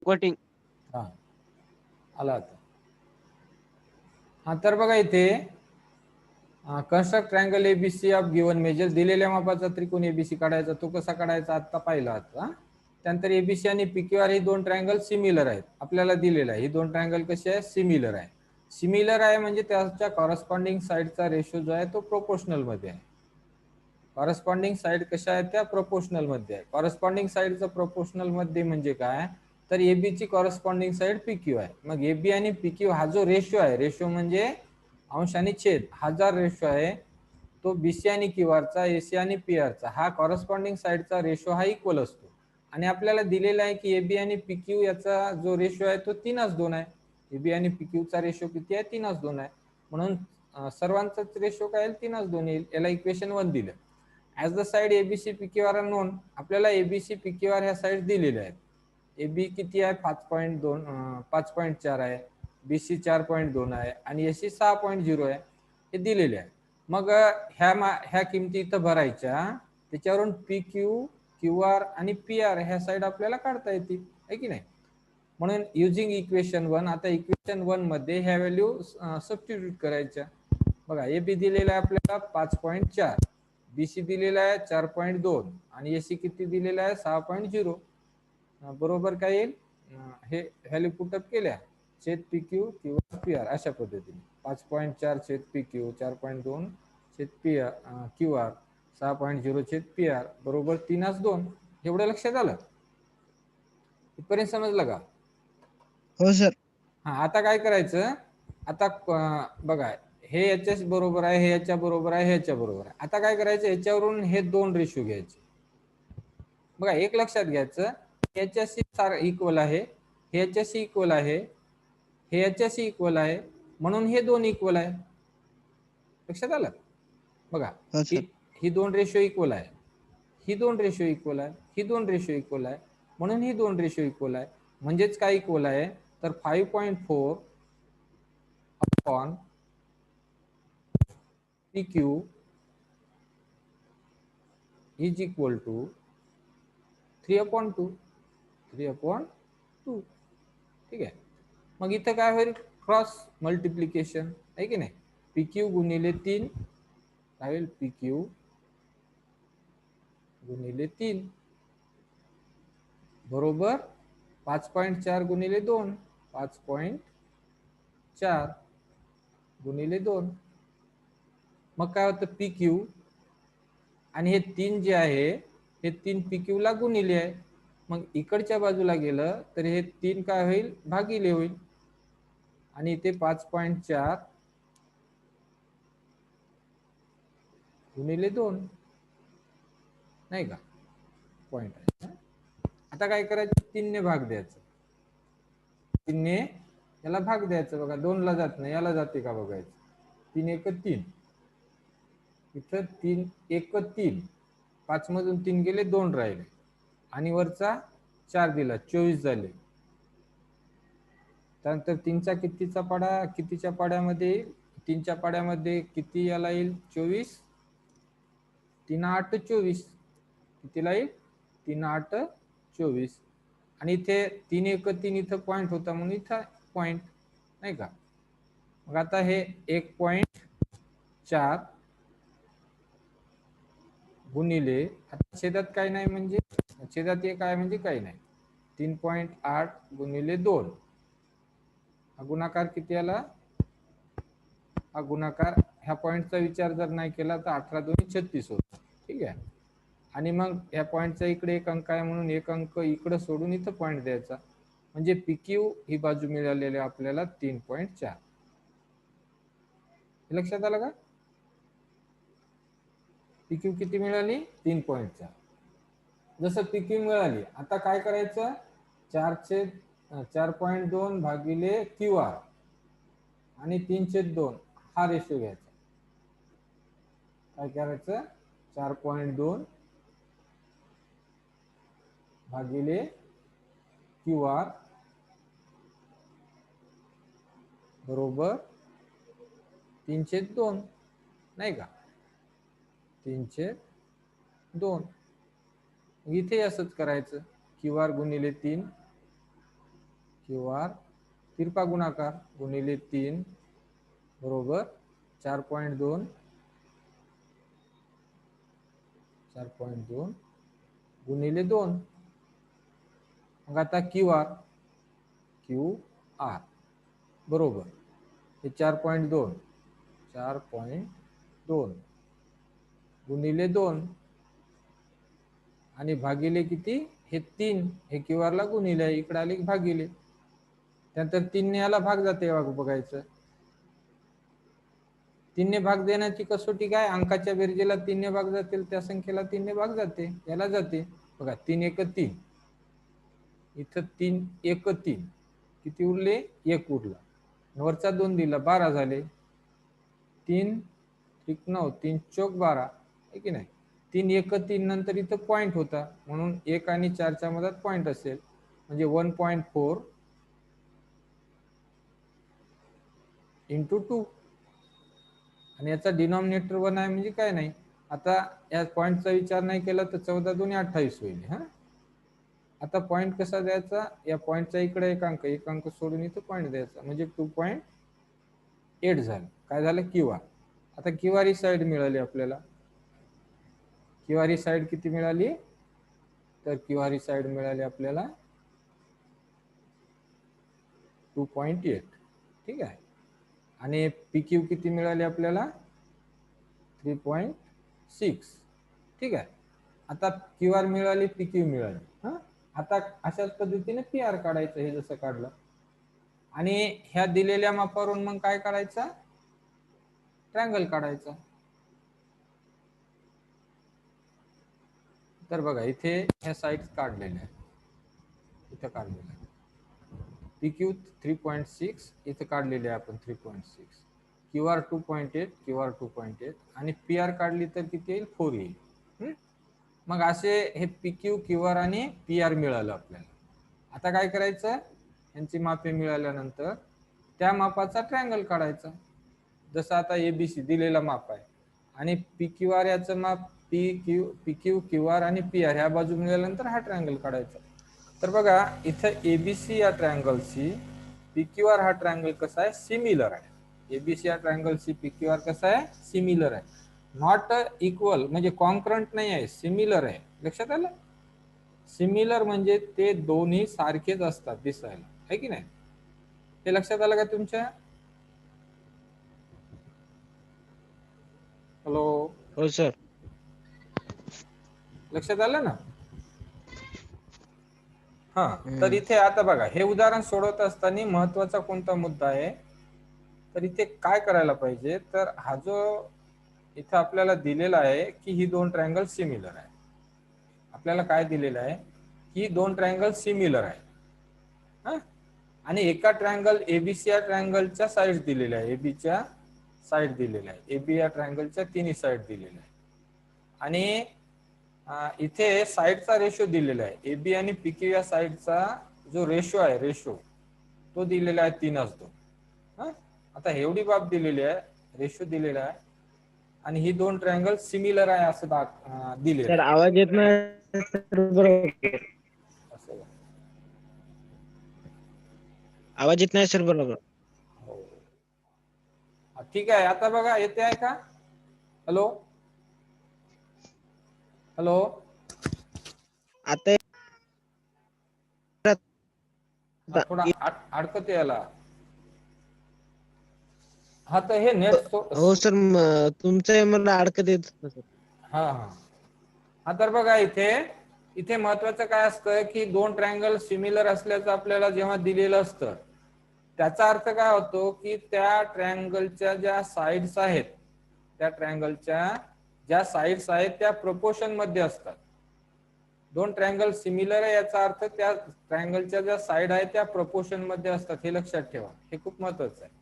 Voting. हा आला आता. हा तर बघा इथे construct triangle ABC of given measure. दिलेल्या मापाचा त्रिकोण एबीसी काढायचा. तो कसा काढायचा आता पाहिला आता. त्यानंतर एबीसी आणि पीक्यूआर ही दोन ट्रायंगल सिमिलर आहेत. आपल्याला दिलेलं आहे ही दोन ट्रायंगल कशी आहे, सिमिलर आहे. सिमिलर आहे म्हणजे त्याच्या कॉरस्पॉन्डिंग साइडचा रेशो जो आहे तो प्रोपोर्शनल मध्ये आहे. कॉरस्पॉन्डिंग साइड कशा आहेत त्या प्रोपोर्शनल मध्ये आहे. कॉरस्पॉन्डिंग साइडचं प्रोपोर्शनल मध्ये म्हणजे काय, तर एबी ची कॉरस्पॉन्डिंग साइड पीक्यू आहे. मग एबी आणि पीक्यू हा जो रेशो आहे, रेशो म्हणजे अंश आणि छेद, हा जो रेशो आहे तो बीसी आणि क्यूआरचा, एसी आणि पीआरचा, हा कॉरस्पॉन्डिंग साइडचा रेशो हा इक्वल असतो. आणि आपल्याला दिलेला आहे की एबी आणि पीक्यू याचा जो रेशो आहे तो 3:2 आहे. एबी आणि पीक्यू चा रेशो किती आहे, 3:2 आहे. म्हणून सर्वांचाच रेशो काय 3:2 येईल. याला इक्वेशन 1 दिलं. As the side ABC PQR are known. आपल्याला एबीसी पीक्यूआर ह्या साइड दिलेल्या आहेत. एबी किती आहे 5.4 आहे, बीसी 4.2 आहे आणि एसी 6.0 आहे. हे दिलेले आहे. मग ह्या किमती इथं भरायच्या, त्याच्यावरून पी क्यू, क्यू आर आणि पी आर ह्या साइड आपल्याला काढता येतील, आहे की नाही. म्हणून युजिंग इक्वेशन 1, आता इक्वेशन 1 मध्ये ह्या व्हॅल्यू सबस्टिट्यूट करायच्या. बघा एबी दिलेला आहे आपल्याला 5.4, बीसी दिलेला आहे 4.2 आणि एसी किती दिलेला आहे 6.0. बरोबर काय येईल, हे व्हॅल्यू पुटअप केल्या छेद पी क्यू किंवा पी आर अशा पद्धतीने. 5.4 छेद पी क्यू, 4.2 छेद पी आर क्यू आर, 6.0 छेद पी आर बरोबर 3:2. एवढं लक्षात आलं, इथपर्यंत समजलं का? हो सर. हा आता काय करायचं, आता बघा हे याच्या बरोबर आहे, हे याच्या बरोबर आहे, हे याच्या बरोबर आहे. आता काय करायचं, याच्यावरून हे दोन रेशो घ्यायचे. बघा एक लक्षात घ्यायचं, याच्याशी इक्वल आहे, हे याच्याशी इक्वल आहे, हे याच्याशी इक्वल आहे, म्हणून हे दोन इक्वल आहे. लक्षात आलं? बघा हो सर. ही दोन रेशो इक्वल आहे, ही दोन रेशो इक्वल आहे, ही दोन रेशो इक्वल आहे, म्हणून ही दोन रेशो इक्वल आहे. म्हणजेच काय इक्वल आहे, तर 5.4 upon P Q is equal to 3/2. 3/2, ठीक आहे. मग इथं काय होईल, क्रॉस मल्टिप्लिकेशन आहे की नाही. पी क्यू गुणिले 3 काय होईल, पी क्यू गुणिले 3 बरोबर 5.4 गुणिले 2, 5.4 गुणिले 2. मग काय होतं, पी क्यू आणि हे 3 जे आहे हे 3 पी क्यू ला गुणिले आहे. मग इकडच्या बाजूला गेलं तर हे 3 काय होईल, भागिले होईल. आणि इथे 5.4 गुणिले 2 नाही का, पॉइंट आहे. आता काय करायचं, 3 ने भाग द्यायचं, 3 ने याला भाग द्यायचं. बघा 2 ला जात नाही, याला जाते का बघायचं. 3 1 3, इथं 3 1 3, 5 मधून 3 गेले 2 राहिले आणि वरचा 4 दिला 24 झाले. त्यानंतर 3चा कितीचा पाडा, कितीच्या पाड्यामध्ये, 3च्या पाड्यामध्ये किती याला येईल 24, 3 8 24, कितीला येईल 3 8 24. आणि इथे 3 1 3 इथं पॉइंट होता म्हणून इथं पॉइंट नाही का. मग आता हे 1.4 गुणिले, आता छेदात काय नाही म्हणजे, छेदात हे काय म्हणजे काही नाही, 3.8 गुणिले 2, हा गुणाकार किती आला, हा गुणाकार ह्या पॉइंटचा विचार जर नाही केला तर 18 2 36 होता, ठीक आहे. आणि मग ह्या पॉइंटचा इकडे एक अंक आहे म्हणून एक अंक इकडे सोडून इथं पॉइंट द्यायचा. म्हणजे पीक्यू ही बाजू मिळालेली आपल्याला 3.4. लक्षात आलं का, पीक्यू किती मिळाली 3.4. जसं पीक्यू मिळाली, आता काय करायचं, 4.2 भागिले क्यू आर आणि 3/2 हा रेशो घ्यायचा. काय करायचं, 4.2 भागिले क्यू आर बरोबर 3/2 नाही का, 3/2. इथे असंच करायचं, क्यू आर गुणिले 3 क्यू आर तिरपा गुणाकार गुणिले 3 बरोबर 4.2 गुणिले 2. मग आता क्यू आर बरोबर हे 4.2 गुणिले 2 आणि भागिले किती हे 3 हे क्यू आर ला गुणिले इकडे आले भागिले त्यानंतर 3 ने याला भाग जाते बघायचं 3 ने भाग देण्याची कसोटी काय अंकाच्या बेरजेला 3 ने भाग जातील त्या संख्येला 3 ने भाग जाते याला जाते बघा 3 1 3 इथं 3 1 3 किती उरले 1 उरला वरचा 2 दिला 12 झाले 3 3 9 3 चौक 12 आहे की नाही 3 1 3 नंतर इथं पॉइंट होता म्हणून 1 आणि 4 च्या मधात पॉइंट असेल म्हणजे 1.4 इंटू 2 आणि याचा डिनॉमिनेटर 1 आहे म्हणजे काय नाही आता या पॉइंटचा विचार नाही केला तर 14 2 28 होईल हा आता पॉइंट कसा द्यायचा या पॉइंटचा इकडे एक अंक सोडून इथं पॉइंट द्यायचा म्हणजे 2.8 झालं काय झालं क्यू आर आता क्यू आर ही साईड मिळाली आपल्याला क्यू आर ही साईड किती मिळाली तर क्यू आर ही साईड मिळाली आपल्याला 2.8 ठीक आहे आणि पी क्यू किती मिळाली आपल्याला 3.6 ठीक आहे आता क्यू आर मिळाली पी क्यू मिळाली हा आता अशाच पद्धतीने पी आर काढायचं हे जसं काढलं आणि ह्या दिलेल्या मापावरून मग काय करायचं ट्रायंगल काढायचा तर बघा इथे ह्या साइड्स काढलेल्या आहेत इथं काढलेल्या पी क्यू 3.6 इथं काढलेले आपण 3.6 क्यू आर 2.8 क्यू आर 2.8 आणि पी आर काढली तर किती येईल 4 येईल मग असे हे पी क्यू क्यू आर आणि पी आर मिळालं आपल्याला आता काय करायचं यांची मापे मिळाल्यानंतर त्या मापाचा ट्रायंगल काढायचा जसं आता एबीसी दिलेला माप आहे आणि पी क्यू आर याचं माप पी क्यू क्यू आर आणि पी आर ह्या बाजू मिळाल्यानंतर हा ट्रायंगल काढायचा तर बघा इथं एबीसी या ट्रायंगलशी पी क्यू आर हा ट्रायंगल कसा आहे सिमिलर आहे एबीसी या ट्रायंगलशी पी क्यू आर कसा आहे सिमिलर आहे नॉट इक्वल म्हणजे कॉन्करंट नाही आहे सिमिलर आहे लक्षात आलं सिमिलर म्हणजे ते दोन्ही सारखेच असतात दिसायला आहे की नाही हे लक्षात आलं का तुमच्या हॅलो हो सर लक्षात आलं ना हा तर इथे आता बघा हे उदाहरण सोडवत असताना महत्वाचा कोणता मुद्दा आहे तर इथे काय करायला पाहिजे तर हा जो इथे आपल्याला दिलेला आहे की ही दोन ट्रायंगल सिमिलर आहे आपल्याला काय दिलेलं आहे की दोन ट्रायंगल सिमिलर आहे आणि एका ट्रायंगल एबीसी या ट्रायंगलच्या साइड दिलेल्या आहे एबीच्या साइड दिलेल्या आहे एबी या ट्रायंगलच्या तिन्ही साइड दिलेल्या आहे आणि इथे साइडचा रेशो दिलेला आहे एबी आणि पीक्यू या साइडचा जो रेशो आहे रेशो तो दिलेला आहे 3:2 आता एवढी बाब दिलेली आहे रेशो दिलेला आहे आणि ही दोन ट्रायंगल सिमिलर आहे असं दिलेलं सर आहे आवाज येत नाही सर बरोबर असं आवाज येत नाही सर बरोबर हो ठीक आहे आता बघा येते आहे का हॅलो हॅलो आता थोडा अडकत याला हा तर हे नेट हो सर तुमचं मला अडकत येत होतं, सर. हा हा हा तर बघा इथे इथे महत्वाचं काय असतं की दोन ट्रायंगल सिमिलर असल्याचं आपल्याला जेव्हा दिलेलं असतं त्याचा अर्थ काय होतो की त्या ट्रायंगलच्या ज्या साइड्स आहेत त्या ट्रायंगलच्या ज्या साइड्स आहेत त्या प्रोपोर्शन मध्ये असतात दोन ट्रायंगल सिमिलर आहे याचा अर्थ त्या ट्रायंगलच्या ज्या साइड आहेत त्या प्रोपोर्शन मध्ये असतात हे लक्षात ठेवा हे खूप महत्वाचं आहे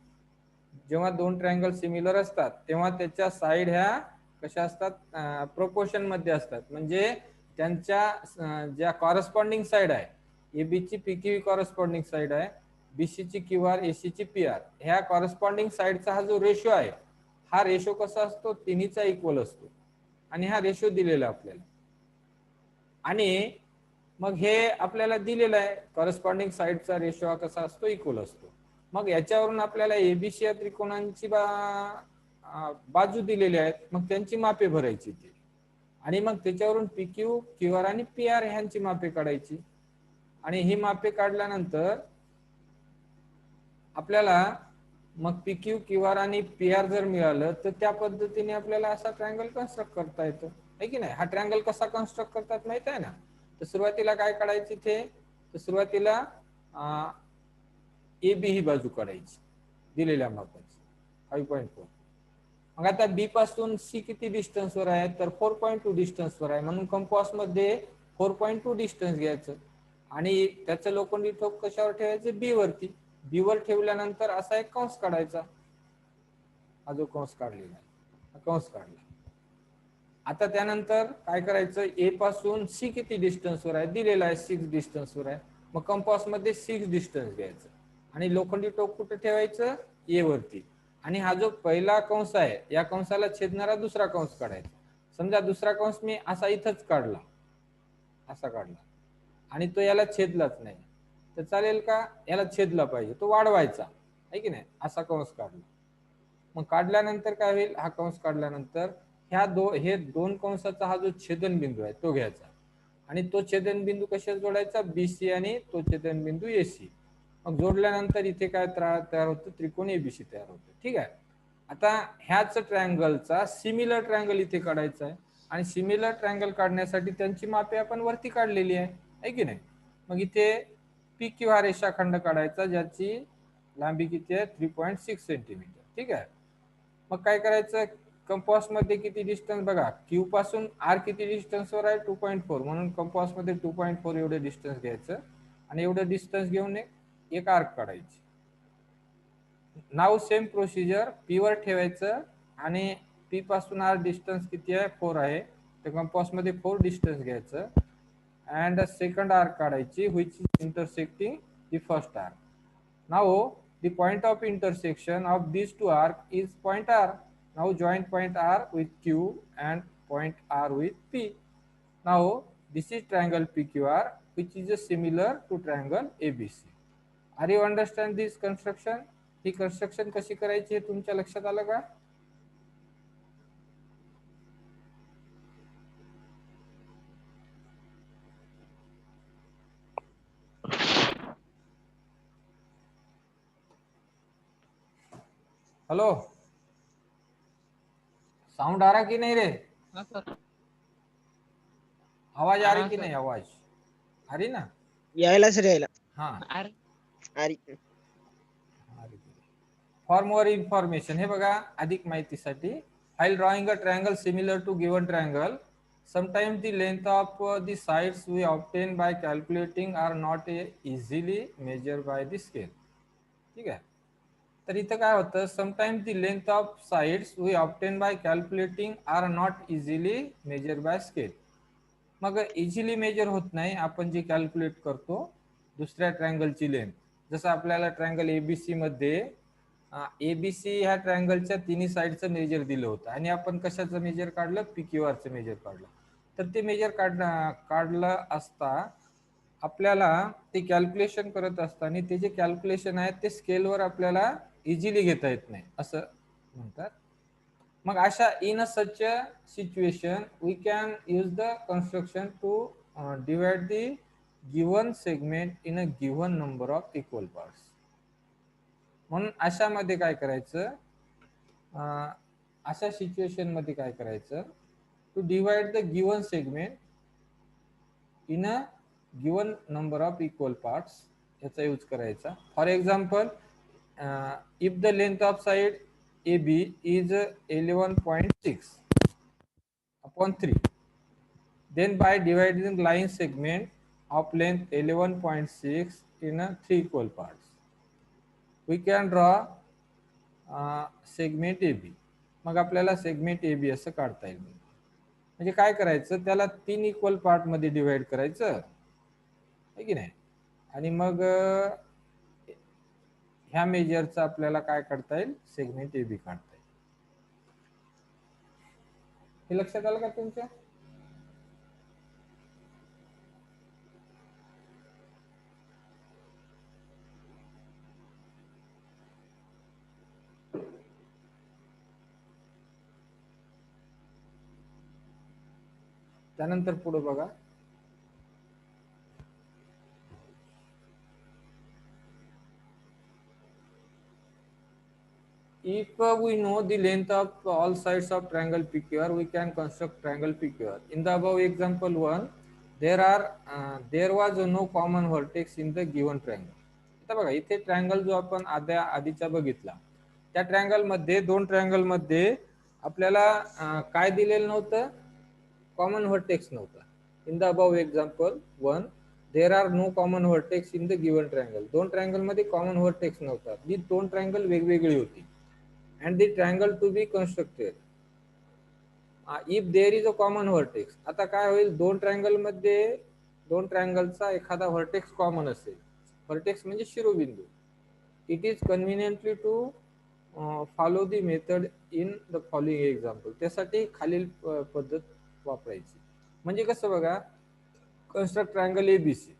जेव्हा दोन ट्रायंगल सिमिलर असतात तेव्हा त्याच्या साइड ह्या कशा असतात प्रोपोर्शन मध्ये असतात म्हणजे त्यांच्या ज्या कॉरेस्पॉन्डिंग साइड आहे एबी ची पीक्यू कॉरेस्पॉन्डिंग साइड आहे बीसी ची क्यू आर एसी ची पी आर ह्या कॉरेस्पॉन्डिंग साइडचा हा जो रेशो आहे हा रेशो कसा असतो तिन्हीचा इक्वल असतो आणि हा रेशो दिलेला आपल्याला आणि मग हे आपल्याला दिलेलं आहे, करस्पॉन्डिंग साईडचा रेशो कसा असतो, इक्वल असतो. मग याच्यावरून आपल्याला एबीसी या त्रिकोणांची बाजू दिलेली आहेत, मग त्यांची मापे भरायची ती, आणि मग त्याच्यावरून पीक्यू, क्यूआर आणि पीआर ह्यांची मापे काढायची. आणि ही मापे काढल्यानंतर आपल्याला मग पीक्यू, क्यूआर आणि पीआर जर मिळालं तर त्या पद्धतीने आपल्याला असा ट्रायंगल कन्स्ट्रक्ट करता येतो, आहे की नाही. हा ट्रायंगल कसा कन्स्ट्रक्ट करतात माहित आहे ना. तर सुरुवातीला काय काढायची इथे, तर सुरुवातीला ए बी ही बाजू काढायची दिलेल्या मापाची 5.4. मग आता बी पासून सी किती डिस्टन्सवर आहे, तर 4.2 डिस्टन्सवर आहे, म्हणून कंपास मध्ये 4.2 डिस्टन्स घ्यायचं आणि त्याचं लोखंडी ठोक कशावर ठेवायचं, बी वरती. बी वर ठेवल्यानंतर असा एक कंस काढायचा, हा जो कंस काढलेला आहे, कंस काढला. आता त्यानंतर काय करायचं, ए पासून सी किती डिस्टन्सवर आहे, दिलेला आहे 6 डिस्टन्सवर आहे, मग कंपास मध्ये 6 डिस्टन्स घ्यायचं आणि लोखंडी टोक कुठे ठेवायचं, ए वरती. आणि हा जो पहिला कंस आहे, या कंसाला छेदणारा दुसरा कंस काढायचा. समजा दुसरा कंस मी असा इथंच काढला, असा काढला आणि तो याला छेदलाच नाही, तर चालेल का, याला छेदला पाहिजे, तो वाढवायचा, आहे की नाही. असा कंस काढला. मग काढल्यानंतर काय होईल, हा कंस काढल्यानंतर हे दोन कंसाचा हा जो छेदन बिंदू आहे तो घ्यायचा आणि तो छेदन बिंदू कशात जोडायचा, बीसी आणि तो छेदन बिंदू एसी. मग जोडल्यानंतर इथे काय तयार होतं, त्रिकोण एबीसी तयार होतं. ठीक आहे. आता ह्याच ट्रायंगलचा सिमिलर ट्रायंगल इथे काढायचा आहे आणि सिमिलर ट्रायंगल काढण्यासाठी त्यांची मापे आपण वरती काढलेली आहे की नाही. मग इथे पी क्यू हा रेषाखंड काढायचा, ज्याची लांबी किती आहे, 3.6 सेंटीमीटर. ठीक आहे. मग काय करायचं, कंपास मध्ये किती डिस्टन्स बघा, क्यू पासून आर किती डिस्टन्सवर आहे, 2.4, म्हणून कंपास मध्ये 2.4 एवढे डिस्टन्स घ्यायचं आणि एवढं डिस्टन्स घेऊन एक आर्क काढायची. नाव सेम प्रोसिजर, पी वर ठेवायचं आणि पी पासून आर डिस्टन्स किती आहे, 4 आहे, तर कंपास मध्ये 4 डिस्टन्स घ्यायचं अँड सेकंड आर्क काढायची which is intersecting the first arc. Now the point of intersection of these two arcs is point R. Now join point R with Q and point R with P. Now this is triangle PQR which is similar to triangle ABC. Are you understand this construction? He construction कशी करायची हे तुमच्या लक्षात आलं का? Hello, sound आ रहा कि नहीं रे? हाँ सर। आवाज आ रही हाँ कि सर। नहीं, आवाज आ रही ना? यायला सर यायला. हाँ. अरे अरे फॉर मोर इन्फॉर्मेशन, हे बघा अधिक माहितीसाठी, while drawing a triangle similar to given triangle, sometimes the length of the sides we obtain by calculating are not easily measured by the scale. ठीक आहे. तर इथं काय होतं, sometimes the length of sides we obtain by calculating are not easily measure by scale. मग easily measure होत नाही, आपण जे कॅल्क्युलेट करतो दुसऱ्या ट्रायंगलची लेंथ. जसं आपल्याला ट्रायंगल एबीसी मध्ये एबीसी ह्या ट्रायंगलच्या तिन्ही साईडचं मेजर दिलं होतं आणि आपण कशाचं मेजर काढलं, पीक्यूआरचं मेजर काढलं. तर ते मेजर काढलं असता आपल्याला ते कॅल्क्युलेशन करत असताना ते जे कॅल्क्युलेशन आहे ते स्केलवर आपल्याला इझिली घेता येत नाही असं म्हणतात. मग अशा in such situation we can use the construction to divide the given segment in a given number of equal parts. म्हणून अशामध्ये काय करायचं, अशा सिच्युएशन मध्ये काय करायचं, to divide the given segment in a given number of equal parts याचा use करायचा. For example, if the length of side AB is 11.6 upon 3, then by dividing line segment of length 11.6 in 3 equal parts we can draw segment AB. मग आपल्याला segment AB असं काढता येईल. म्हणजे काय करायचं, त्याला 3 इक्वल पार्ट मध्ये डिवाइड करायचं, आहे की नाही, आणि मग ह्या मेजरचा आपल्याला काय काढता येईल, सेगमेंट AB काढता येईल. हे लक्षात आलं का तुमच्या? त्यानंतर पुढे बघा, if we know the length of all sides of triangle PQR, we can construct triangle PQR. In the above example 1, there was no common vertex in the given triangle. आता बघा इथे ट्रायंगल जो आपण आधीचा बघितला, त्या ट्रायंगल मध्ये दोन ट्रायंगल मध्ये आपल्याला काय दिलेलं नव्हतं, कॉमन व्हर्टेक्स नव्हता. In the above example 1, there are no common vertex in the given triangle. दोन ट्रायंगल मध्ये कॉमन व्हर्टेक्स नव्हता, ही दोन ट्रायंगल वेगवेगळी होती. and the triangle to be constructed, if there is a common vertex. आता काय होईल, दोन ट्रायंगल मध्ये दोन ट्रायंगलचा एखादा व्हर्टेक्स कॉमन असेल, व्हर्टेक्स म्हणजे शिरोबिंदू. It is conveniently to follow the method in the following example. त्यासाठी खालील पद्धत वापरायची. म्हणजे कसं बघा, कन्स्ट्रक्ट ट्रायंगल एबीसी.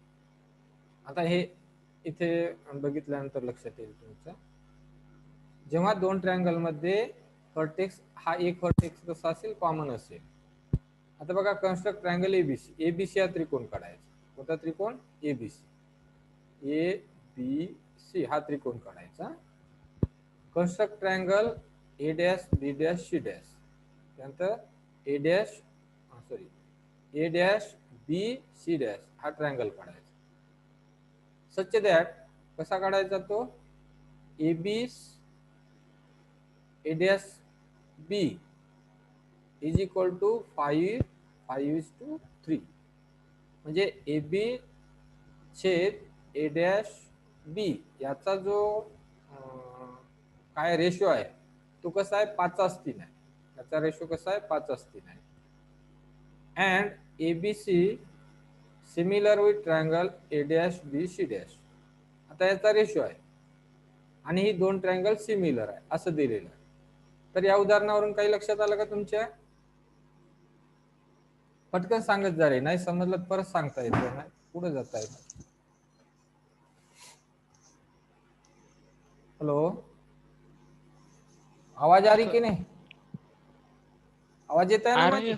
आता हे इथे बघितल्यानंतर लक्षात येईल तुमच्या, जेव्हा दोन ट्रायंगल मध्ये व्हर्टेक्स हा एक व्हर्टेक्स कसा असेल, कॉमन असेल. आता बघा, कन्स्ट्रक्ट ट्रायंगल एबीसी. एबीसी हा त्रिकोण काढायचा. कोणता त्रिकोण? एबीसी. ए बी सी हा त्रिकोण काढायचा. Construct triangle A dash B dash C dash. त्यानंतर A dash B C dash हा ट्रायंगल काढायचा. सच दॅट, कसा काढायचा तो? A B A dash B is equal to 5:3. म्हणजे ए बी छेद ए डॅश बी याचा जो काय रेशो आहे तो कसा आहे, 5:3 आहे. याचा रेशो कसा आहे, 5:3 आहे. And A B C similar with triangle A dash B C dash. आता याचा रेशो आहे आणि ही दोन ट्रायंगल सिमिलर आहे असं दिलेलं आहे. तर या उदाहरणावरून काही लक्षात आलं का तुमच्या? पटकन सांगत जा रे, नाही समजलं परत सांगता येतं, नाही पुढे जाता येतं. हेलो, आवाज आ रही की नाही? आवाज येत आहे ना माझी?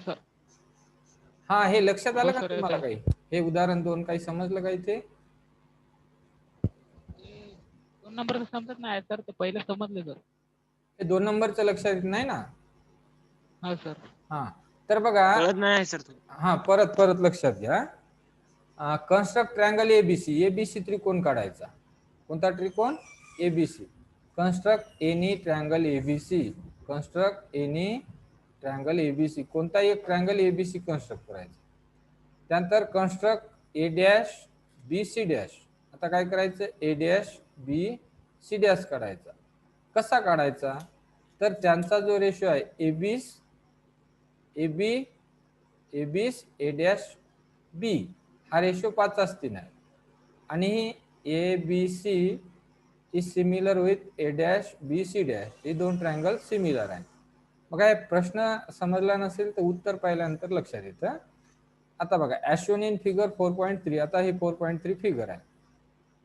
हा, हे लक्षात आलं का तुम्हाला? काही हे उदाहरण 2 काही समजलं का इथे? 2 नंबर समजत नाही सर, ते पहिले समजले सर. हे 2 नंबरचं लक्षात येत नाही ना? हा सर. हा, तर बघा, कळत नाही सर. हा, परत लक्षात घ्या. Construct triangle ABC. एबीसी त्रिकोण काढायचा. कोणता त्रिकोण? ABC. Construct any triangle ABC. Construct any triangle ABC. कोणता एक ट्रायंगल एबीसी कन्स्ट्रक्ट करायचा. त्यानंतर construct A dash B C dash. आता काय करायचं, A dash B C dash काढायचा. कसा काढायचा, तर त्यांचा जो रेशो आहे एबीस ए डॅश बी हा रेशो 5:3 आहे. आणि A B C is similar with A dash B C dash. हे दोन ट्रायंगल सिमिलर आहे. मग काय प्रश्न समजला नसेल तर उत्तर पाहिल्यानंतर लक्षात येतं. आता बघा, ॲज शोन इन फिगर 4.3. आता हे 4.3 फिगर आहे.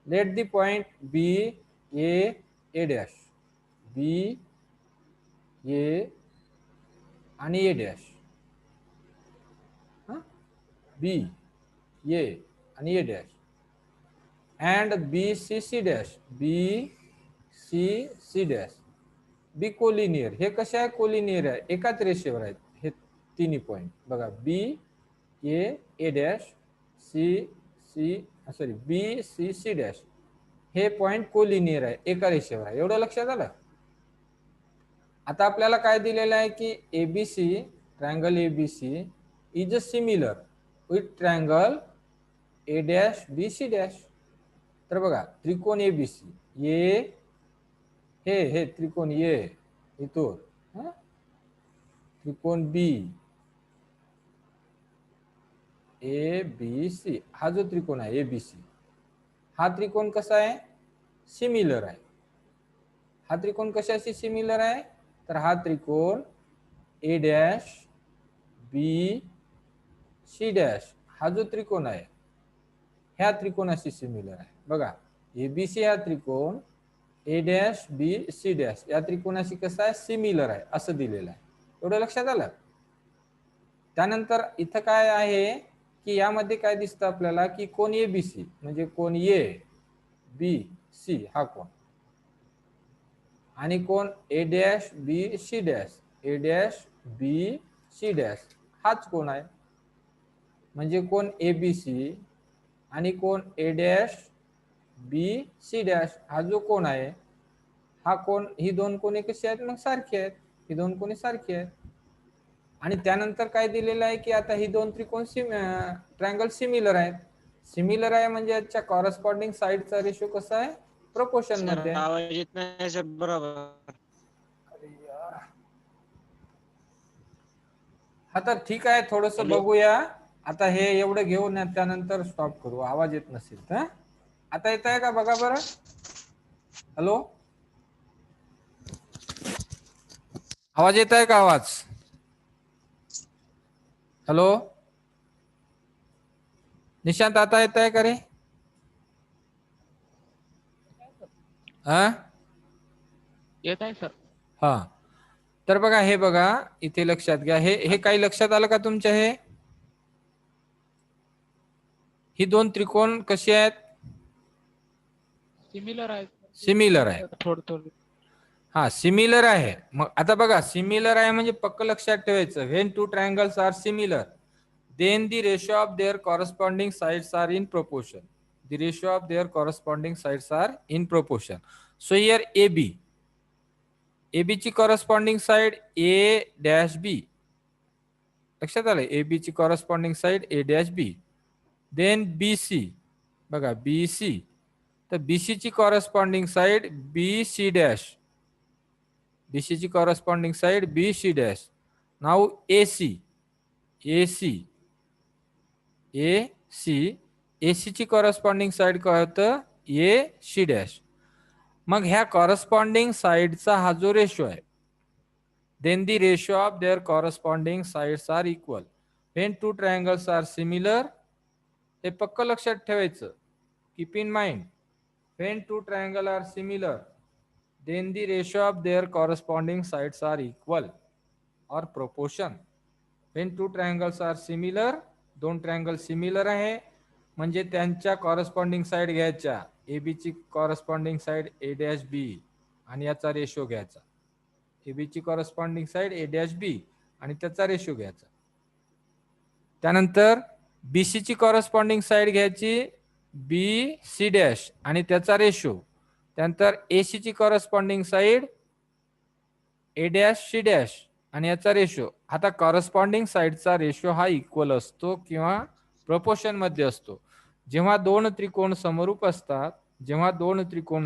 Let the point B A dash B A आणि ए डॅश, बी ए आणि A dash, and B C C dash B C C dash B collinear. हे कसे आहे, कोलिनियर आहे, एकाच रेषेवर आहेत हे तिन्ही पॉइंट. बघा, B A dash B C C dash हे पॉइंट कोलिनियर आहे, एका रेषेवर आहे. एवढं लक्षात आलं? आता आपल्याला काय दिलेलं आहे की ABC, triangle ABC is similar with triangle A dash B C dash. तर बघा, त्रिकोण एबीसी ए हे त्रिकोण ए इथून, त्रिकोण बी ए बी सी हा जो त्रिकोण आहे एबीसी, हा त्रिकोण कसा आहे, सिमिलर आहे. हा त्रिकोण कशाशी सिमिलर आहे, तर हा त्रिकोण A dash B C dash हा जो त्रिकोण आहे ह्या त्रिकोणाशी सिमिलर आहे. बघा, एबीसी हा त्रिकोण A dash B C dash या त्रिकोणाशी कसा आहे, सिमिलर आहे असं दिलेलं आहे. एवढं लक्षात आलं? त्यानंतर इथं काय आहे की यामध्ये काय दिसतं आपल्याला की कोण एबीसी म्हणजे कोण ए बी सी हा कोण आणि कोण A dash B C dash A dash B C dash हाच कोण आहे म्हणजे कोण एबीसी आणि कोण A dash B C dash हा जो कोण आहे हा कोण ही दोन कोणी कशी आहेत मग सारखी आहेत ही दोन कोणी सारखी आहेत आणि त्यानंतर काय दिलेलं आहे की आता ही दोन त्रिकोण ट्रायंगल सिमिलर आहेत सिमिलर आहे म्हणजे याच्या कॉरस्पॉन्डिंग साइडचा रेशो कसा आहे प्रपोर्शन सर मध्ये आहे आवाज येत नाही सर बरोबर. हा तर ठीक आहे थोडस हॅलो. बघूया आता हे एवढं घेऊन त्यानंतर स्टॉप करू आवाज येत नसेल तर आता येत आहे का बघा बरं हॅलो आवाज येत आहे का आवाज हॅलो निशांत आता येत आहे का रे हा येत आहे सर. हा तर बघा हे बघा इथे लक्षात घ्या हे काही लक्षात आलं का तुमच्या ही दोन त्रिकोण कशी आहेत सिमिलर आहे. सिमिलर आहे थोडं थोडं. हा सिमिलर आहे मग आता बघा सिमिलर आहे म्हणजे पक्क लक्षात ठेवायचं when two triangles are similar then the ratio of their corresponding sides are in proportion the ratio of their corresponding sides are in proportion so here AB ची corresponding side A dash B लक्षात आलं AB ची corresponding side A dash B then BC बघा BC तर BC ची corresponding side BC dash BC ची corresponding side BC dash now AC AC ची corresponding side काय होतं ए सी डॅश मग ह्या कॉरस्पॉन्डिंग साइडचा हा जो रेशो आहे then the ratio of their corresponding sides are equal when two triangles are similar हे पक्क लक्षात ठेवायचं keep in mind when two triangle are similar then the ratio of their corresponding sides are equal or proportion when two triangles are similar दोन triangle similar आहे म्हणजे त्यांच्या corresponding side घ्यायच्या A B ची corresponding side A dash B आणि याचा ratio घ्यायचा A B ची corresponding side A dash B आणि त्याचा रेशो घ्यायचा त्यानंतर बीसी ची कॉरस्पॉन्डिंग साइड घ्यायची बी सी डॅश आणि त्याचा रेशो त्यानंतर एसी ची corresponding side A dash C dash आणि याचा रेशो आता कॉरस्पॉन्डिंग साइडचा रेशो हा इक्वल असतो किंवा प्रपोर्शन मध्ये असतो जेव्हा दोन त्रिकोण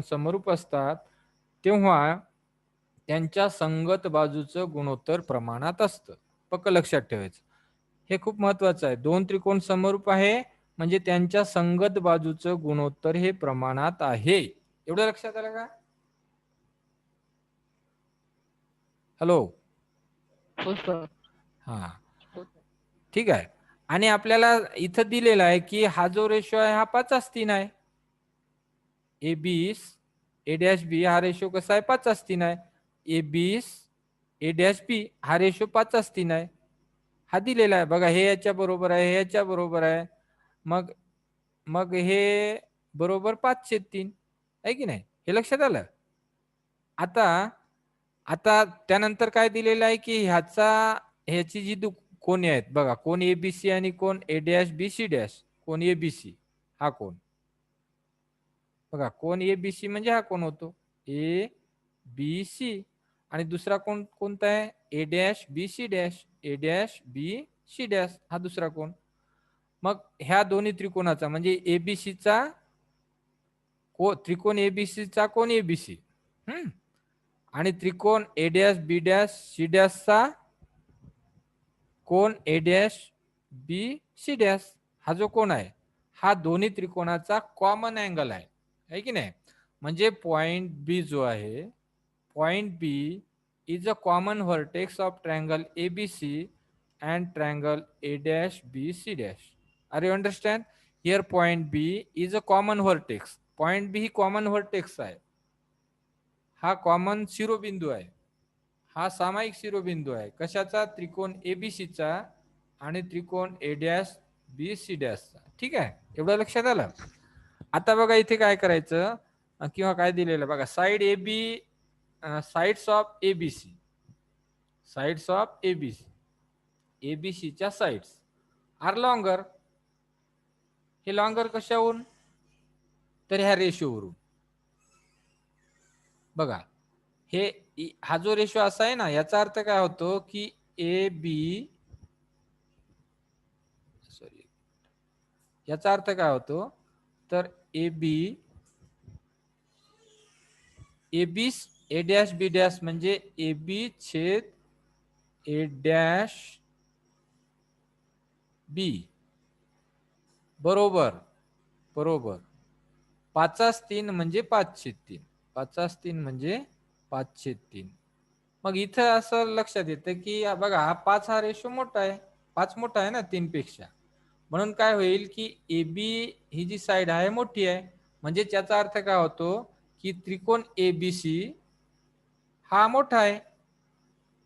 समरूप असतात तेव्हा त्यांच्या संगत बाजूचं गुणोत्तर प्रमाणात असतं पक्क लक्षात ठेवायचं हे खूप महत्वाचं आहे दोन त्रिकोण समरूप आहे म्हणजे त्यांच्या संगत बाजूचं गुणोत्तर हे प्रमाणात आहे एवढं लक्षात आलं का हॅलो हो सर. हा ठीक आहे आणि आपल्याला इथं दिलेला आहे की हा जो रेशो आहे हा 5:3 आहे ए बीस ए डॅश बी हा रेशो कसा आहे 5:3 आहे ए बीस ए डॅश बी हा रेशो 5:3 आहे हा दिलेला आहे बघा हे याच्या बरोबर आहे हे याच्या बरोबर आहे मग मग हे बरोबर 5/3 आहे की नाही हे लक्षात आलं आता आता त्यानंतर काय दिलेलं आहे की ह्याची जी कोणी आहेत बघा कोण एबीसी आणि कोण A dash B C dash कोण एबीसी हा कोण बघा कोण एबीसी म्हणजे हा कोण होतो ए बी सी आणि दुसरा कोण कोणता आहे A dash B C dash A dash B C dash हा दुसरा कोण मग ह्या दोन्ही त्रिकोणाचा म्हणजे एबीसीचा त्रिकोण एबीसीचा कोण एबीसी आणि त्रिकोण A dash B dash C डॅशचा कोण A dash B C dash हा जो कोण आहे हा दोन्ही त्रिकोणाचा कॉमन अँगल आहे की नाही म्हणजे पॉइंट बी जो आहे point B is a common vertex of triangle ABC and triangle A dash B C dash are you understand here point B is a common vertex point B ही common vertex आहे हा common शिरोबिंदू आहे हा सामायिक शिरोबिंदू आहे कशाचा त्रिकोण एबीसीचा आणि त्रिकोण ए डॅश बी सी डॅशचा. ठीक आहे, एवढं लक्षात आलं. आता बघा इथे काय करायचं किंवा काय दिलेलं बघा, side A B, sides of ABC, sides of ABC, एबीसीच्या साइड्स आर लॉंगर. हे लॉंगर कशावरून, तर ह्या रेशोवरून. बघा हे हा जो रेशो असा आहे ना, याचा अर्थ काय होतो की ए बी, सॉरी, याचा अर्थ काय होतो तर ए B, A B A dash B dash म्हणजे ए बी छेद ए डॅश बी बरोबर बरोबर 5/3 म्हणजे 5/3, 5/3 म्हणजे 5/3. मग इथं असं लक्षात येतं की बघा हा 5 हा रेशो मोठा आहे, 5 मोठा आहे ना 3 पेक्षा, म्हणून काय होईल की A B he G side आहे मोठी आहे, म्हणजे त्याचा अर्थ काय होतो की त्रिकोण एबीसी हा मोठा आहे.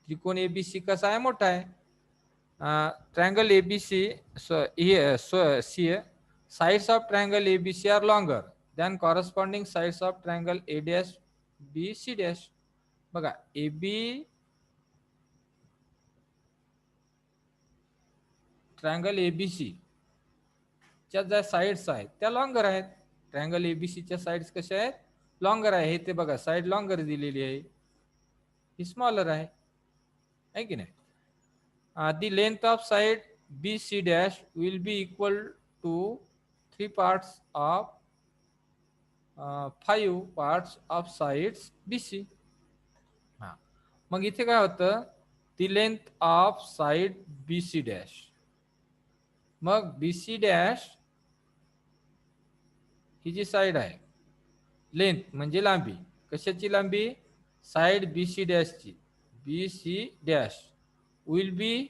त्रिकोण एबीसी कसा आहे, मोठा आहे. Triangle ABC C sides of triangle ABC are longer than corresponding sides of triangle A dash B C dash. बघा AB ट्रायंगल ABC च्या ज्या साइड्स आहेत त्या लॉंगर आहेत. ट्रायंगल ABC च्या साइड्स कशा आहेत, लॉंगर आहे. ते बघा साइड लॉंगर दिलेली आहे, ही स्मॉलर आहे की नाही. The length of side BC dash will be equal to 3 parts of 5 parts of sides BC. हा मग इथे काय होतं, the length of side BC dash, मग BC dash ही जी साइड आहे, लेंथ म्हणजे लांबी, कशाची लांबी, साइड BC डॅश ची, BC डॅश विल बी,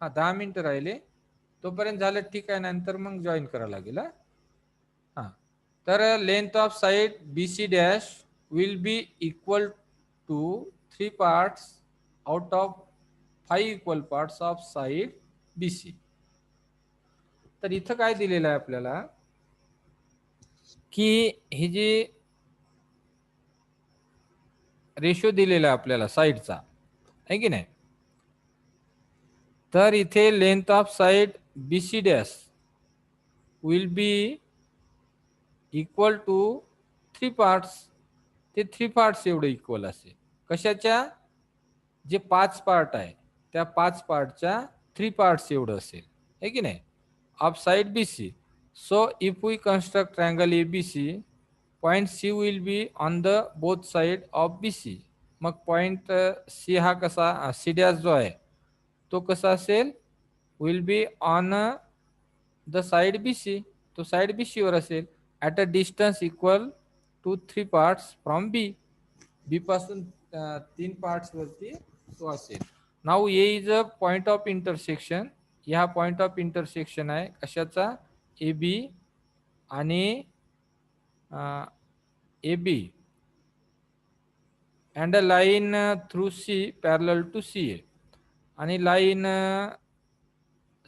हा 10 मिनिटं राहिले तोपर्यंत झालं, ठीक आहे, नंतर मग जॉईन करावं लागेल. हा तर length of side BC dash will be equal to 3 parts out of 5 equal parts of side BC. तर इथं काय दिलेलं आहे आपल्याला की ही जी रेशो दिलेला आहे आपल्याला साइडचा, आहे की नाही, तर इथे length of side BC dash will be equal to 3 parts, ते 3 पार्ट्स एवढे इक्वल असेल. कशाच्या, जे 5 पार्ट आहे त्या 5 पार्टच्या 3 पार्ट्स एवढं असेल, आहे की नाही, of side BC. So if we construct triangle ABC, point C will be on the both side of BC. मग पॉइंट C हा कसा, C डॅश जो आहे तो कसा असेल, will be on the side BC, तो साइड BC वर असेल, at a distance equal to 3 parts from B पासून 3 पार्ट्स वरती तो असेल. Now A is a point of intersection, ह्या पॉइंट ऑफ इंटरसेक्शन आहे कशाचा, AB आणि AB and a line through C parallel to CA, आणि लाईन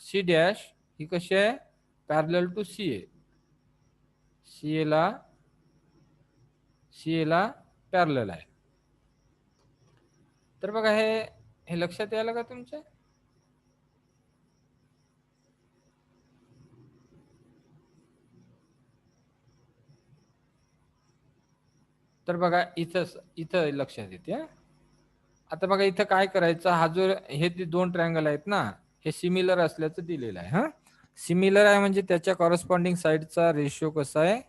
C डॅश ही कशी आहे, पॅरलल टू CA, CA ला पॅरलल आहे. तर बघा हे लक्षात यायला का तुमच्या, तर बघा इथं लक्षात येते. आता बघा इथं काय करायचं, हा जो हे 2 ट्रायंगल आहेत ना, हे सिमिलर असल्याचं दिलेलं आहे. हा सिमिलर आहे म्हणजे त्याच्या कॉरेस्पॉन्डिंग साइडचा रेशो कसा आहे,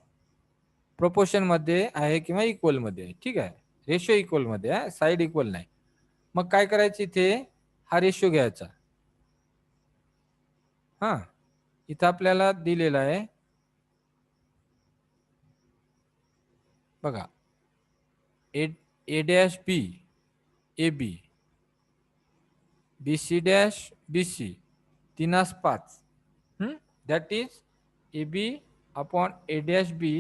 प्रोपोर्शन मध्ये आहे किंवा इक्वल मध्ये आहे. ठीक आहे, रेशो इक्वल मध्ये आहे, साइड इक्वल नाही. मग काय करायचं, इथे हा रेशो घ्यायचा. हा इथं आपल्याला दिलेला आहे बघा, A dash B AB, BC dash BC 3/5, that is AB upon A dash B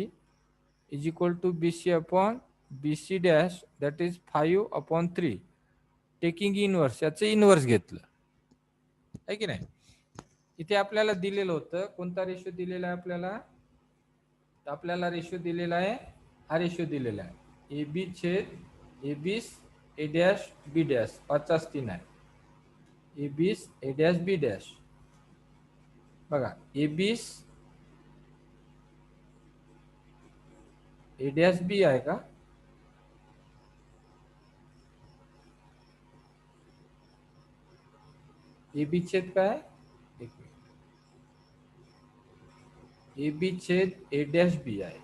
is equal to BC upon BC dash, that is 5/3. Taking inverse, याचं इनवर्स घेतलं आहे की नाही. इथे आपल्याला दिलेलं होतं, कोणता रेशो दिलेला आहे आपल्याला, तर आपल्याला रेशो दिलेला आहे, हा रेशो दिलेला आहे ए बी छेद ए बीस ए डॅश बी डॅश 50-3 आहे. ए बीस ए डॅश बी डॅश बघा, ए बीस ए डॅश बी आहे का, ए बी छेद काय, एक मिनिट, ए बी छेद ए डॅश बी आहे.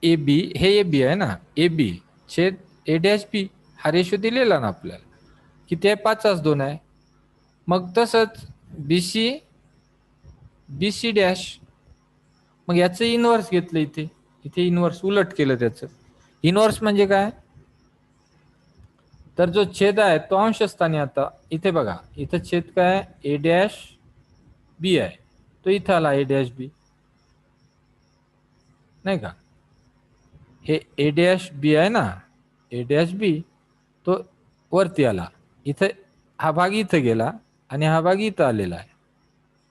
ए बी हे ए बी आहे ना, ए बी छेद ए डॅश बी हा रेशो दिलेला ना आपल्याला, किती आहे, 5:2 आहे. मग तसंच B C B C dash, मग याचं इनव्हर्स घेतलं इथे, इथे इनव्हर्स उलट केलं त्याचं. इनव्हर्स म्हणजे काय, तर जो छेद आहे तो अंशस्थानी, आता इथे बघा, इथं छेद काय ए डॅश बी आहे, तो इथं आला ए डॅश बी, नाही का, हे ए डॅश बी आहे ना, ए डॅश बी तो वरती आला, इथं हा भाग इथं गेला आणि हा भाग इथं आलेला आहे,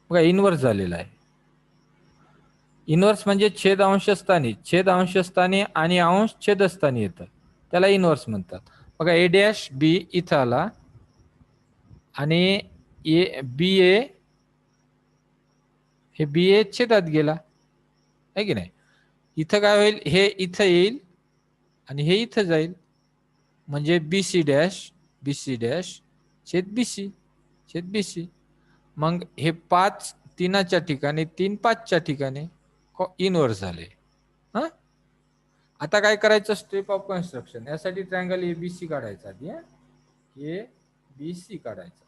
बघा इनव्हर्स झालेला आहे. इनव्हर्स म्हणजे छेद अंशस्थानी, छेद अंशस्थानी आणि अंश छेदस्थानी येतं, त्याला इनव्हर्स म्हणतात. बघा ए डॅश बी इथं आला आणि ए बी ए हे बी ए छेदात गेला, आहे की नाही. इथं काय होईल, हे इथं येईल आणि हे इथं जाईल, म्हणजे बी सी डॅश छेद बी सी छेद बी सी. मग हे 5 3च्या ठिकाणी, 3 5च्या ठिकाणी इनव्हर्स झाले. हा, आता काय करायचं, स्टेप ऑफ कन्स्ट्रक्शन, यासाठी ट्रायंगल ए बी सी काढायचा आधी, ए बी सी काढायचा.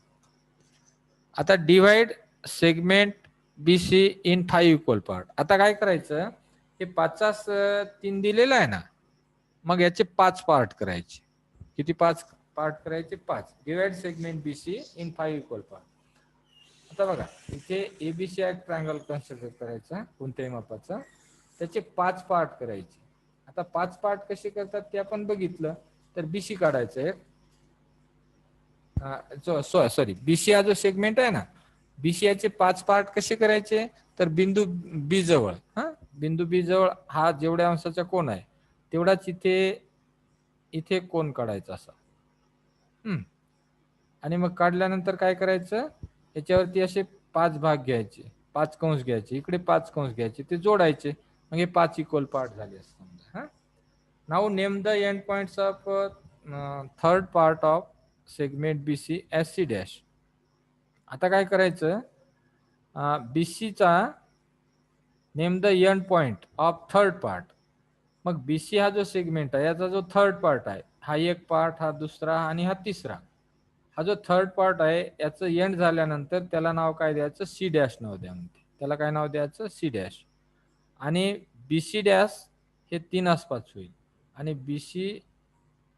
आता divide segment B C in 5 equal part. आता काय करायचं, हे 5 3 दिलेलं आहे ना, मग याचे 5 पार्ट करायचे. किती 5 पार्ट करायचे, 5. Divide segment B C in 5 equal part. आता बघा, इथे एबीसी एक ट्रायंगल कन्सिडर करायचा, कोणत्याही मापाचा, त्याचे 5 पार्ट करायचे. आता 5 पार्ट कसे करतात ते आपण बघितलं. तर बीसी काढायचं एक, सॉरी बीसी हा जो सेगमेंट आहे ना, बीसीआयचे 5 पार्ट कसे करायचे, तर बिंदू बी जवळ, बिंदू बी जवळ हा जेवढ्या अंशाचा कोण आहे तेवढाच इथे इथे कोण काढायचा असा. आणि मग काढल्यानंतर काय करायचं, याच्यावरती असे 5 भाग घ्यायचे, 5 कंस घ्यायचे, इकडे 5 कंस घ्यायचे, ते जोडायचे, मग हे 5 इक्वल पार्ट झाले असं समजा. हा, now name the end points of third part of segment BC as C dash. आता काय करायचं, बीसीचा name the end point of third part. मग बीसी हा जो सेगमेंट आहे याचा जो थर्ड पार्ट आहे, हा एक पार्ट, हा दुसरा आणि हा तिसरा, हा जो थर्ड पार्ट आहे याचं एंड झाल्यानंतर त्याला नाव काय द्यायचं, सी डॅश नाव द्या म्हणते, त्याला काय नाव द्यायचं, सी डॅश. आणि बीसी डॅश हे 3 आसपास होईल आणि बीसी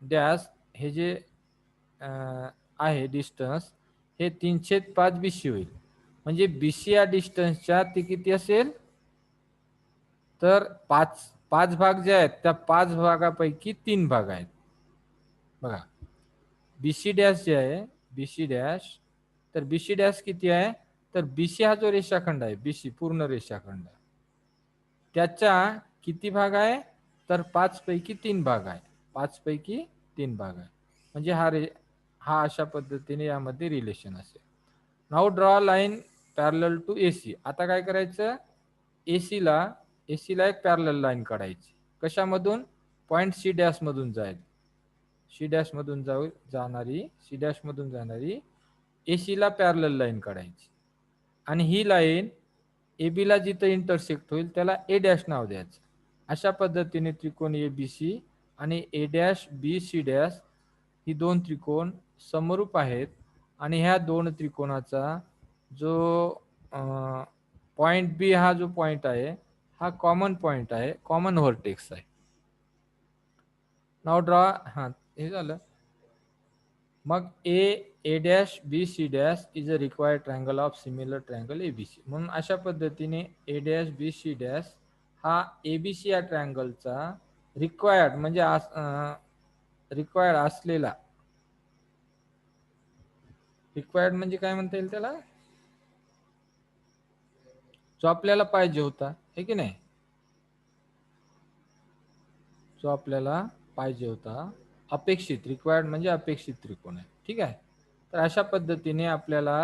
डॅश हे जे आहे डिस्टन्स, हे 3/5 बीसी होईल. म्हणजे बीसी या डिस्टन्सच्या ते किती असेल, तर 5 भाग जे आहेत त्या 5 भागापैकी 3 भाग आहेत. बघा बीसी डॅश जे आहे, बीसी डॅश, तर बीसी डॅश किती आहे, तर बीसी हा जो रेषाखंड आहे, बीसी पूर्ण रेषाखंड, त्याचा किती भाग आहे, तर 5 पैकी 3 भाग आहे, 5 पैकी 3 भाग आहे. म्हणजे हा अशा पद्धतीने यामध्ये रिलेशन असेल. Now draw line parallel to AC. आता काय करायचं, एसीला एक पॅरलल लाईन काढायची, कशामधून, पॉइंट सी डॅश मधून जाईल, सी डॅश मधून जाणारी एसीला पॅरलल लाईन काढायची. आणि ही लाईन AB ला जिथं इंटरसेक्ट होईल त्याला ए डॅश नाव द्यायचं. अशा पद्धतीने त्रिकोण एबीसी आणि A dash B C dash ही 2 त्रिकोण समरूप आहेत आणि ह्या 2 त्रिकोणाचा जो पॉइंट बी हा जो पॉइंट आहे हा कॉमन पॉइंट आहे, कॉमन व्हर्टेक्स आहे. नाव ड्रॉ, हा हे झालं. मग A dash B C dash is a required triangle of similar triangle ABC. म्हणून अशा पद्धतीने A dash B C dash हा एबीसी या रिक्वायर्ड म्हणजे काय म्हणता येईल त्याला, जो आपल्याला पाहिजे होता, हे की नाही, जो आपल्याला पाहिजे होता, अपेक्षित. रिक्वायर्ड म्हणजे अपेक्षित त्रिकोण आहे. ठीक आहे. तर अशा पद्धतीने आपल्याला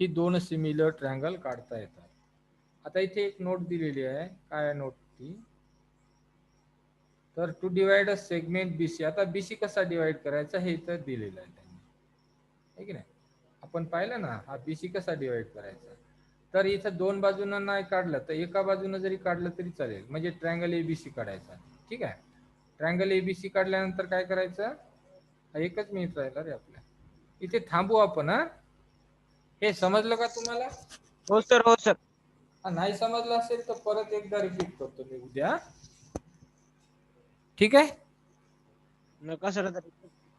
ही दोन सिमिलर ट्रायंगल काढता येतात. आता इथे एक नोट दिलेली आहे. काय नोट ती, तर to divide a segment BC. आता बीसी कसा डिवाइड करायचा हे इथं दिलेलं आहे त्यांनी, है की नाही. आपण पाहिलं ना हा बीसी कसा डिवाइड करायचा. तर इथं दोन बाजूंना नाही काढलं तर एका बाजूनं जरी काढलं तरी चालेल. म्हणजे ट्रायंगल एबीसी काढायचा. ठीक आहे. ट्रायंगल एबीसी काढल्यानंतर काय करायचं, एकच मिनिट राहिला रे आपल्या, इथे थांबू आपण. हा, हे समजलं का तुम्हाला? हो सर, हो सर. नाही समजलं असेल तर परत एकदा रिपीट करतो मी उद्या. ठीक आहे. नका सर, नाही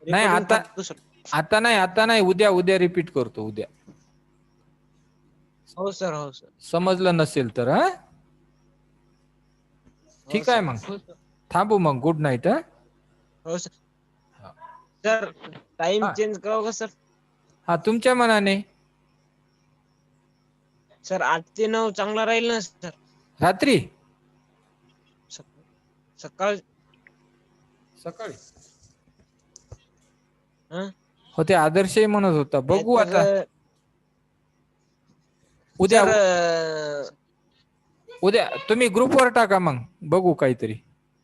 रेकॉर्डिंग आता, थांबतो सर. आता नाही, उद्या रिपीट करतो उद्या. हो सर, हो सर. समजलं नसेल तर. हा, हो ठीक आहे सर. मग, हो सर. थांबू मग. Good night. हा हो सर. सर टाइम हा. चेंज करावं का सर? हा, तुमच्या मनाने. सर 8 ते 9 चांगला राहील ना सर? रात्री सकाळ. सकाळी हं? हो, ते आदर्शही म्हणत होता. बघू आता उद्या. सर उद्या तुम्ही ग्रुपवर टाका मग, बघू काहीतरी.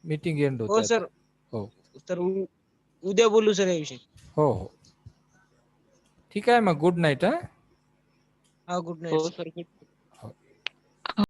मीटिंग एंड हो होते आता. सर. हो सर उद्या बोलू सर याविषयी. हो हो, ठीक आहे मग. Good night. हा हा, गुड नाईट हो सर. सर.